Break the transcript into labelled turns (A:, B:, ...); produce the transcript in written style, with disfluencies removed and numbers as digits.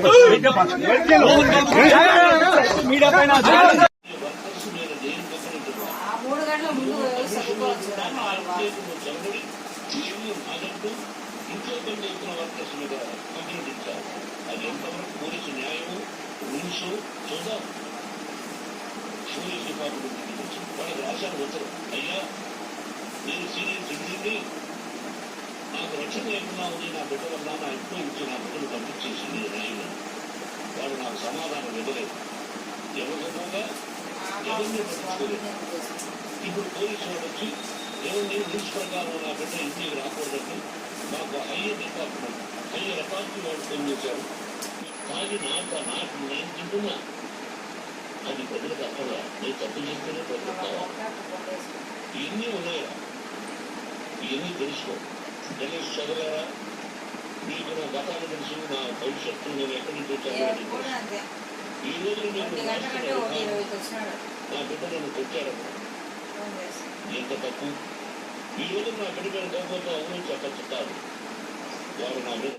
A: Media పైన
B: ఇంట్లో పనిచేస్తున్న వర్కర్స్ మీద కంప్లైంట్ ఇచ్చారు. అది ఎంతవరకు పోలీసు న్యాయము రూల్స్ చూద్దాం. పోలీస్ డిపార్ట్మెంట్ వాళ్ళకి రాశారు ఉత్తరం, అయ్యా నేను సీనియర్ సిటిజన్ని, నాకు రక్షణ లేకుండా ఉంది, నా బిడ్డ వల్ల నా ఇంట్లో ఇచ్చి నా బిడ్డను పంపించేసింది న్యాయం. వాళ్ళు నాకు సమాధానం ఇవ్వలేదు, ఎవరిగా ఎవరిని పట్టించుకోలేదు. ఇప్పుడు పోలీసు వాళ్ళు వచ్చి ఎవరిని రూల్స్ ప్రకారం నా బిడ్డ ఇంటికి రాకూడదంటే మాకు హయ్యర్ అథారిటీ వాళ్ళు ఫోన్ చేశారు. తాగి నాకు నేను తింటున్నా, అది ప్రజలకు అర్థమా? నేను తప్పు చేస్తేనే ప్రజలు ఇవన్నీ ఉన్నాయా? ఇవన్నీ తెలుసుకో. గణేష్ చదవరా, నీకు నా గతాన్ని తెలుసు, నా భవిష్యత్తు నేను ఎక్కడి నుంచి వచ్చాను. ఈ రోజు నేను నా బిడ్డ నన్ను కొట్టాడు, ఎంత తప్పు. ఈ రోజు నా బిడ్డ మీద కోపంతో అవును చెప్పచ్చు కాదు. వాడు నా మీద